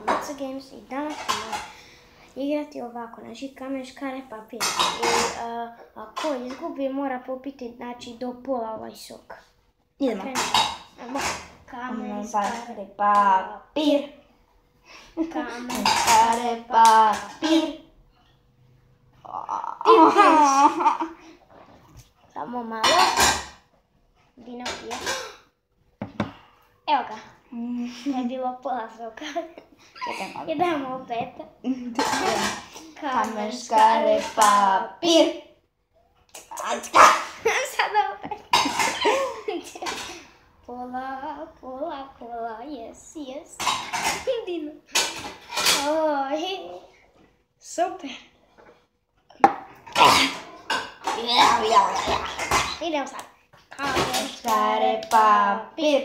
Mica Games i danas ćemo igrati ovako, znači kamen, škare, papir. I ako izgubi mora popiti, znači do pola ovaj sok. Idemo. Kamen, Škare, papir. kamen, Škare, papir. Samo malo. Dino pije. Evo ga. Je bilo pola soka. Idemo opet. Kamen, škare, papir. Sada opet. Pola, yes. Dino. Super. Idemo sad. Kamen, Škare, papir.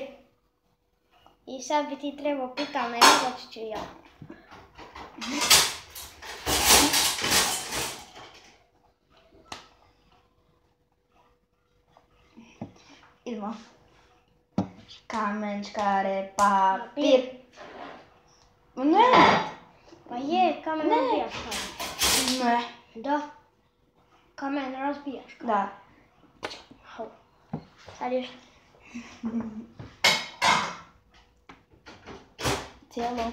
I sad bi ti trebao pitao me, nego ću ja. Idemo. Kamen, škare, papir. Ne! Pa je, kamen razbijaš kamen. Ne. Da. Kamen razbijaš kamen. Da. Sad još. Cijelo.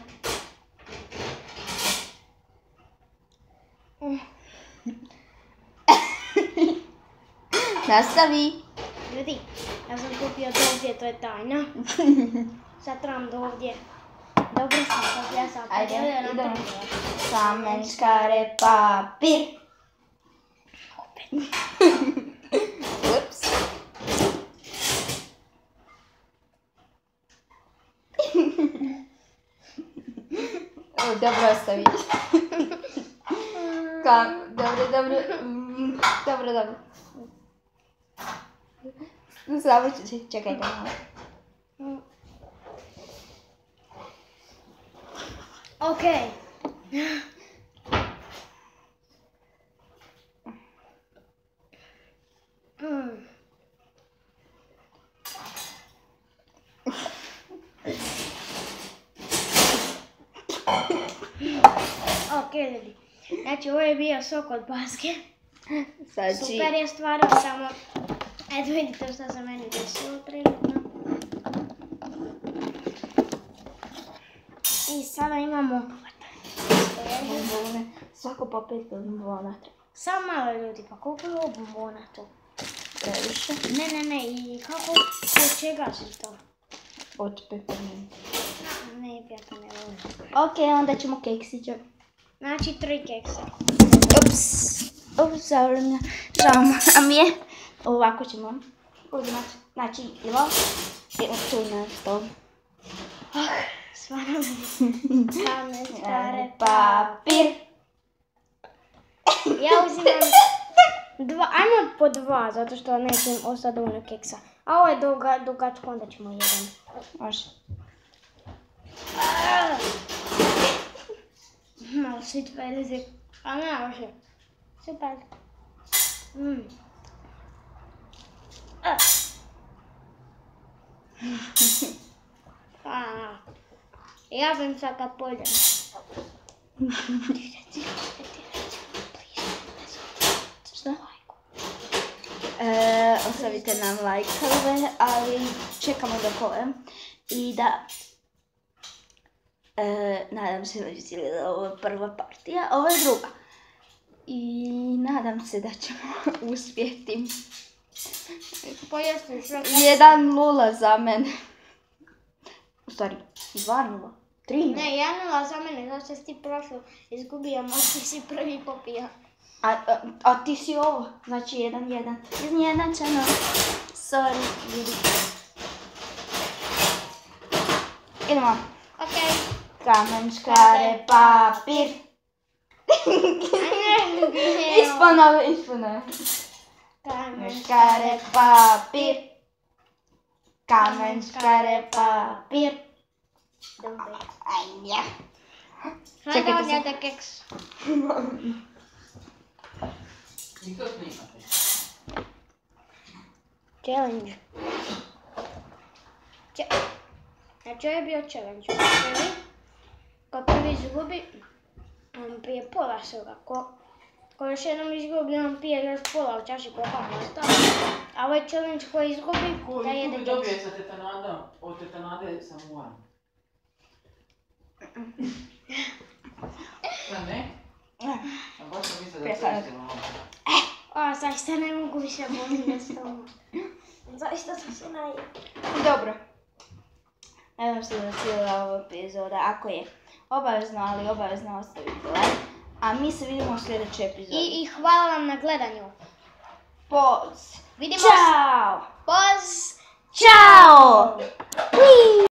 Nastavi. Ljudi, ja sam kupio do ovdje, to je tajna. Sad trebam do ovdje. Dobro sam, sad ja sam podijelio na idemo. tri. Kamen, škare, papir. Opet. Ups. Dobro ostavi. Dobro. Samo ću si, čekajte malo. Okej. Okej, ljudi. Znači, ovo je bio sok od baske. Super je stvarno, samo... Eto vidite što se meni desilo trenutno. I sada imamo... Bombone. Svako po 5 bombona treba. Samo malo ljudi, pa koliko je ovo bombona to? Previše. Ne, i kako, od čega si to? Od peppermint. Ne, ja to ne volim. Ok, onda ćemo keksiće. Znači 3 keksa. Ups, žao mi je. Ovako ćemo uzimati. Znači, evo tu na stol. Stvarno kamen, škare, papir. Ja uzimam ajmo po 2, zato što nećem ostati dovoljno keksa. A ovo je dugačko, onda ćemo jedan. Može. Malo svi tvrditi, a ne može. Super. Ja bih sad kad pođem. Šta? Ostavite nam lajkove, ali čekamo do kole. I da... nadam se da ću cijeli da ovo je prva partija, ovo je druga. I nadam se da ćemo uspjeti. 1-0 za mene. U stvari, 2-0. 3-0. Ne, 1-0 za mene, zato što si ti prošlo izgubio, možda si prvi popio. A ti si ovo, znači 1-1. Iznijedačeno. Sorry, vidi. Idemo. Okej. Kamen, škare, papir. Ispuno. Kamen, Škare, papir. Kamen, škare, papir. Dobro. Ajde. Sada odljete keks. I to snimate. Challenge. Znači ovo je bio challenge. Prvi. Ko prvi izgubi, on pije pola svoga. Ko još jednom izgubi, on pije još pola u čaši koliko mu ostalo. A ovaj challenge koji izgubi, da jede Ko dobije sa tetanadom, od tetanade sam moram. Šta ne? A baš sam mislila da to isto malo. Zaista ne mogu više boli na stomak. Zaista sam se najela. Dobro. Nadam se da cijela ova epizoda, ako je obavezno ostavite like. A mi se vidimo u sljedećoj epizodi. I hvala vam na gledanju. Poz! Vidimo Ćao! Poz! Ćao!